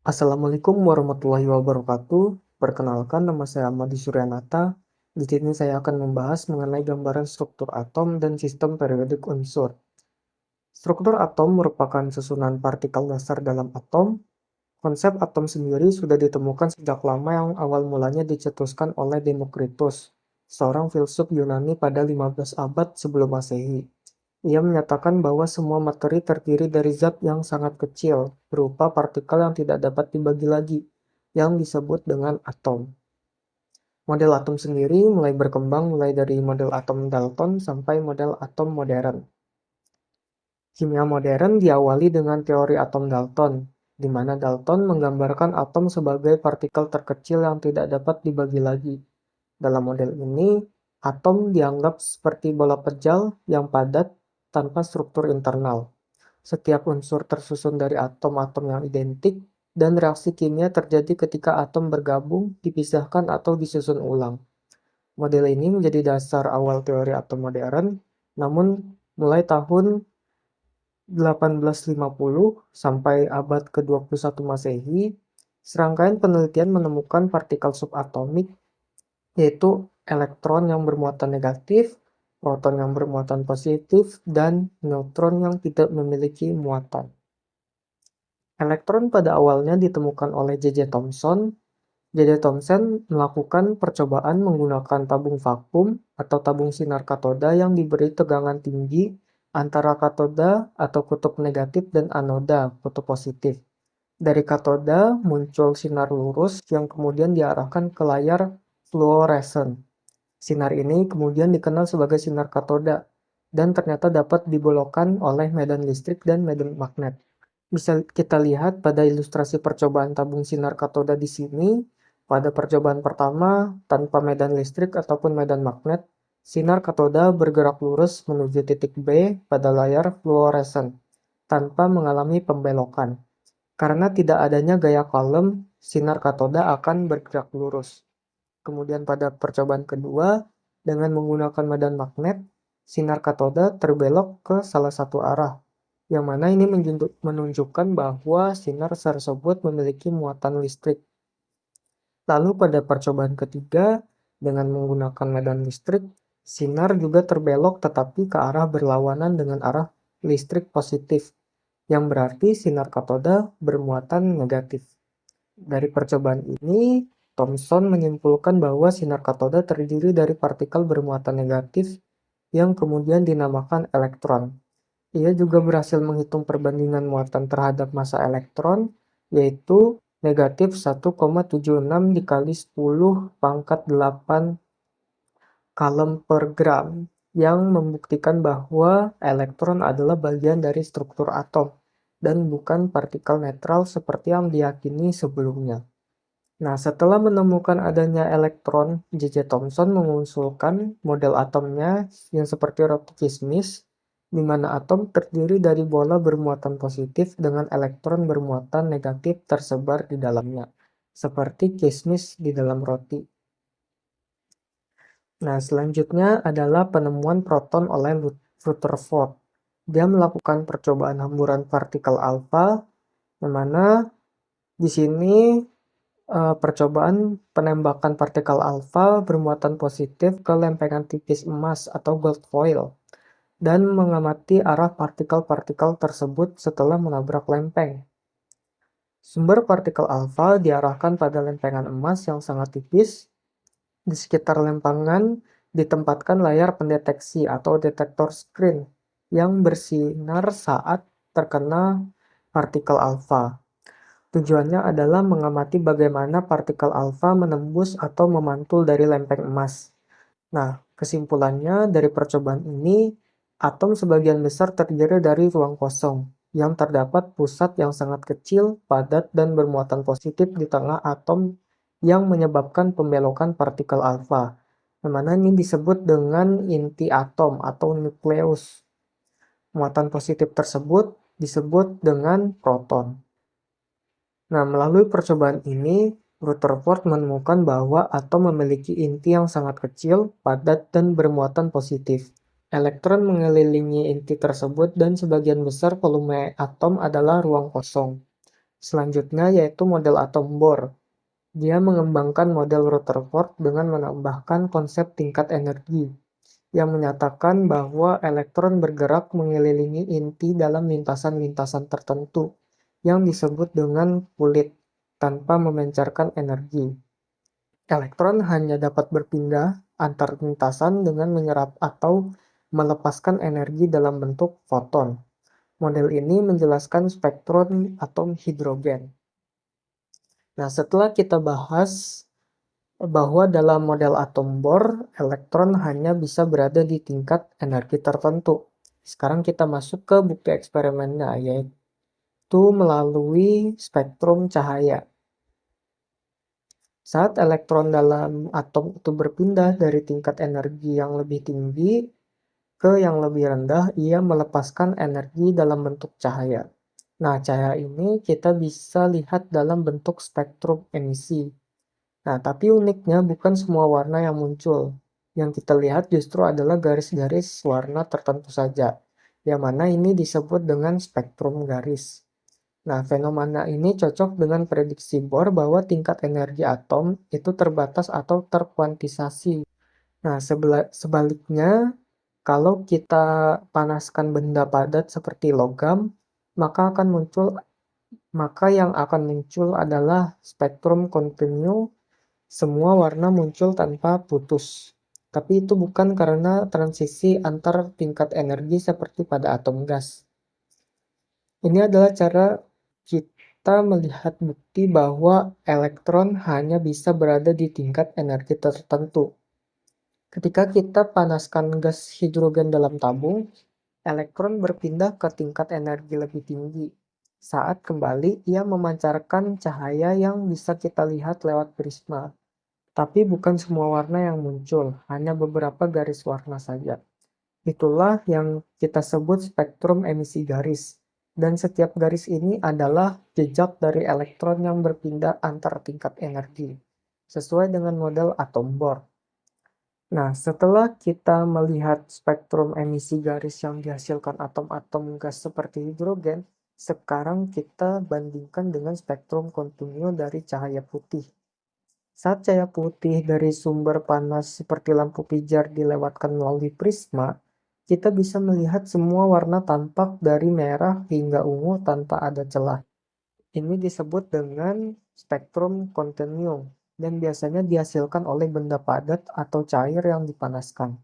Assalamualaikum warahmatullahi wabarakatuh. Perkenalkan, nama saya Ahmadi Suryanata. Di sini saya akan membahas mengenai gambaran struktur atom dan sistem periodik unsur. Struktur atom merupakan susunan partikel dasar dalam atom. Konsep atom sendiri sudah ditemukan sejak lama yang awal mulanya dicetuskan oleh Demokritus, seorang filsuf Yunani pada 15 abad sebelum Masehi. Ia menyatakan bahwa semua materi terdiri dari zat yang sangat kecil, berupa partikel yang tidak dapat dibagi lagi, yang disebut dengan atom. Model atom sendiri mulai berkembang mulai dari model atom Dalton sampai model atom modern. Kimia modern diawali dengan teori atom Dalton, di mana Dalton menggambarkan atom sebagai partikel terkecil yang tidak dapat dibagi lagi. Dalam model ini, atom dianggap seperti bola pejal yang padat tanpa struktur internal. Setiap unsur tersusun dari atom-atom yang identik, dan reaksi kimia terjadi ketika atom bergabung, dipisahkan, atau disusun ulang. Model ini menjadi dasar awal teori atom modern, namun mulai tahun 1850 sampai abad ke-21 Masehi, serangkaian penelitian menemukan partikel subatomik, yaitu elektron yang bermuatan negatif, proton yang bermuatan positif, dan neutron yang tidak memiliki muatan. Elektron pada awalnya ditemukan oleh J.J. Thomson. J.J. Thomson melakukan percobaan menggunakan tabung vakum atau tabung sinar katoda yang diberi tegangan tinggi antara katoda atau kutub negatif dan anoda kutub positif. Dari katoda muncul sinar lurus yang kemudian diarahkan ke layar fluoresen. Sinar ini kemudian dikenal sebagai sinar katoda dan ternyata dapat dibolokkan oleh medan listrik dan medan magnet. Bisa kita lihat pada ilustrasi percobaan tabung sinar katoda di sini. Pada percobaan pertama, tanpa medan listrik ataupun medan magnet, sinar katoda bergerak lurus menuju titik B pada layar fluoresen tanpa mengalami pembelokan. Karena tidak adanya gaya Coulomb, sinar katoda akan bergerak lurus. Kemudian pada percobaan kedua, dengan menggunakan medan magnet, sinar katoda terbelok ke salah satu arah, yang mana ini menunjukkan bahwa sinar tersebut memiliki muatan listrik. Lalu pada percobaan ketiga, dengan menggunakan medan listrik, sinar juga terbelok tetapi ke arah berlawanan dengan arah listrik positif, yang berarti sinar katoda bermuatan negatif. Dari percobaan ini, Thomson menyimpulkan bahwa sinar katoda terdiri dari partikel bermuatan negatif yang kemudian dinamakan elektron. Ia juga berhasil menghitung perbandingan muatan terhadap massa elektron, yaitu negatif 1,76 dikali 10 pangkat 8 Coulomb per gram, yang membuktikan bahwa elektron adalah bagian dari struktur atom dan bukan partikel netral seperti yang diyakini sebelumnya. Nah, setelah menemukan adanya elektron, J.J. Thomson mengusulkan model atomnya yang seperti roti kismis, di mana atom terdiri dari bola bermuatan positif dengan elektron bermuatan negatif tersebar di dalamnya, seperti kismis di dalam roti. Nah, selanjutnya adalah penemuan proton oleh Rutherford. Dia melakukan percobaan hamburan partikel alfa, di mana di sini percobaan penembakan partikel alfa bermuatan positif ke lempengan tipis emas atau gold foil dan mengamati arah partikel-partikel tersebut setelah menabrak lempeng. Sumber partikel alfa diarahkan pada lempengan emas yang sangat tipis. Di sekitar lempengan ditempatkan layar pendeteksi atau detektor screen yang bersinar saat terkena partikel alfa. Tujuannya adalah mengamati bagaimana partikel alfa menembus atau memantul dari lempeng emas. Nah, kesimpulannya dari percobaan ini, atom sebagian besar terdiri dari ruang kosong, yang terdapat pusat yang sangat kecil, padat, dan bermuatan positif di tengah atom yang menyebabkan pembelokan partikel alfa, di mana ini disebut dengan inti atom atau nukleus. Muatan positif tersebut disebut dengan proton. Nah, melalui percobaan ini, Rutherford menemukan bahwa atom memiliki inti yang sangat kecil, padat, dan bermuatan positif. Elektron mengelilingi inti tersebut dan sebagian besar volume atom adalah ruang kosong. Selanjutnya yaitu model atom Bohr. Dia mengembangkan model Rutherford dengan menambahkan konsep tingkat energi, yang menyatakan bahwa elektron bergerak mengelilingi inti dalam lintasan-lintasan tertentu, yang disebut dengan kulit, tanpa memancarkan energi. Elektron hanya dapat berpindah antar lintasan dengan menyerap atau melepaskan energi dalam bentuk foton. Model ini menjelaskan spektrum atom hidrogen. Nah, setelah kita bahas bahwa dalam model atom Bohr, elektron hanya bisa berada di tingkat energi tertentu. Sekarang kita masuk ke bukti eksperimennya, yaitu melalui spektrum cahaya. Saat elektron dalam atom itu berpindah dari tingkat energi yang lebih tinggi ke yang lebih rendah, ia melepaskan energi dalam bentuk cahaya. Nah, cahaya ini kita bisa lihat dalam bentuk spektrum emisi. Nah, tapi uniknya bukan semua warna yang muncul. Yang kita lihat justru adalah garis-garis warna tertentu saja, yang mana ini disebut dengan spektrum garis. Nah, fenomena ini cocok dengan prediksi Bohr bahwa tingkat energi atom itu terbatas atau terkuantisasi. Nah, sebaliknya, kalau kita panaskan benda padat seperti logam, maka akan muncul maka yang akan muncul adalah spektrum kontinu, semua warna muncul tanpa putus. Tapi itu bukan karena transisi antar tingkat energi seperti pada atom gas. Ini adalah cara kita melihat bukti bahwa elektron hanya bisa berada di tingkat energi tertentu. Ketika kita panaskan gas hidrogen dalam tabung, elektron berpindah ke tingkat energi lebih tinggi. Saat kembali, ia memancarkan cahaya yang bisa kita lihat lewat prisma. Tapi bukan semua warna yang muncul, hanya beberapa garis warna saja. Itulah yang kita sebut spektrum emisi garis. Dan setiap garis ini adalah jejak dari elektron yang berpindah antar tingkat energi, sesuai dengan model atom Bohr. Nah, setelah kita melihat spektrum emisi garis yang dihasilkan atom-atom gas seperti hidrogen, sekarang kita bandingkan dengan spektrum kontinu dari cahaya putih. Saat cahaya putih dari sumber panas seperti lampu pijar dilewatkan melalui prisma, kita bisa melihat semua warna tampak dari merah hingga ungu tanpa ada celah. Ini disebut dengan spektrum kontinu dan biasanya dihasilkan oleh benda padat atau cair yang dipanaskan.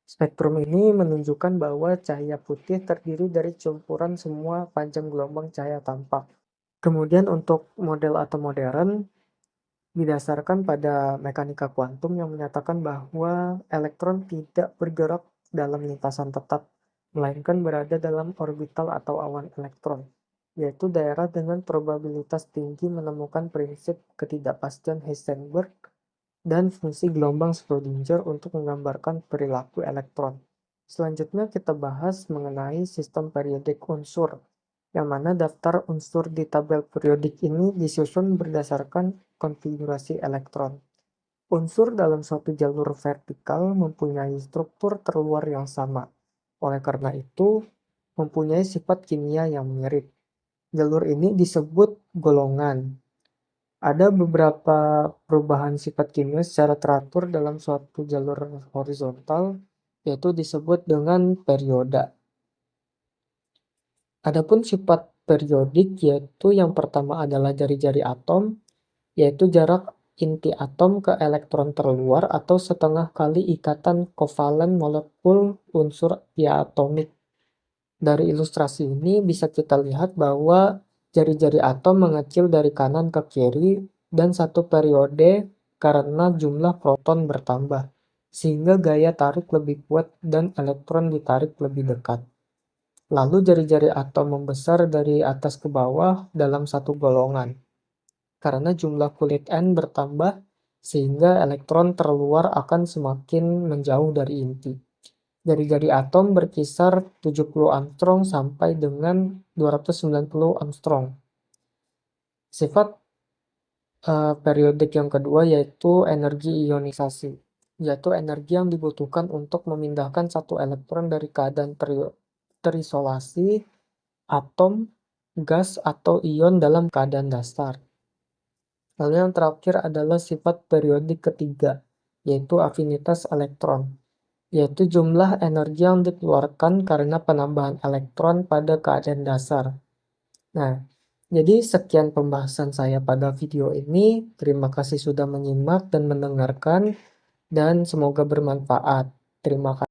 Spektrum ini menunjukkan bahwa cahaya putih terdiri dari campuran semua panjang gelombang cahaya tampak. Kemudian untuk model atom modern, didasarkan pada mekanika kuantum yang menyatakan bahwa elektron tidak bergerak dalam lintasan tetap, melainkan berada dalam orbital atau awan elektron, yaitu daerah dengan probabilitas tinggi menemukan prinsip ketidakpastian Heisenberg dan fungsi gelombang Schrödinger untuk menggambarkan perilaku elektron. Selanjutnya kita bahas mengenai sistem periodik unsur, yang mana daftar unsur di tabel periodik ini disusun berdasarkan konfigurasi elektron. Unsur dalam suatu jalur vertikal mempunyai struktur terluar yang sama. Oleh karena itu, mempunyai sifat kimia yang mirip. Jalur ini disebut golongan. Ada beberapa perubahan sifat kimia secara teratur dalam suatu jalur horizontal, yaitu disebut dengan perioda. Adapun sifat periodik yaitu yang pertama adalah jari-jari atom, yaitu jarak inti atom ke elektron terluar atau setengah kali ikatan kovalen molekul unsur diatomik. Dari ilustrasi ini bisa kita lihat bahwa jari-jari atom mengecil dari kanan ke kiri dan satu periode karena jumlah proton bertambah, sehingga gaya tarik lebih kuat dan elektron ditarik lebih dekat. Lalu jari-jari atom membesar dari atas ke bawah dalam satu golongan, karena jumlah kulit N bertambah sehingga elektron terluar akan semakin menjauh dari inti. Jari-jari atom berkisar 70 angstrom sampai dengan 290 angstrom. Sifat periodik yang kedua yaitu energi ionisasi, yaitu energi yang dibutuhkan untuk memindahkan satu elektron dari keadaan terisolasi atom gas atau ion dalam keadaan dasar. Lalu yang terakhir adalah sifat periodik ketiga, yaitu afinitas elektron, yaitu jumlah energi yang dikeluarkan karena penambahan elektron pada keadaan dasar. Nah, jadi sekian pembahasan saya pada video ini. Terima kasih sudah menyimak dan mendengarkan, dan semoga bermanfaat. Terima kasih.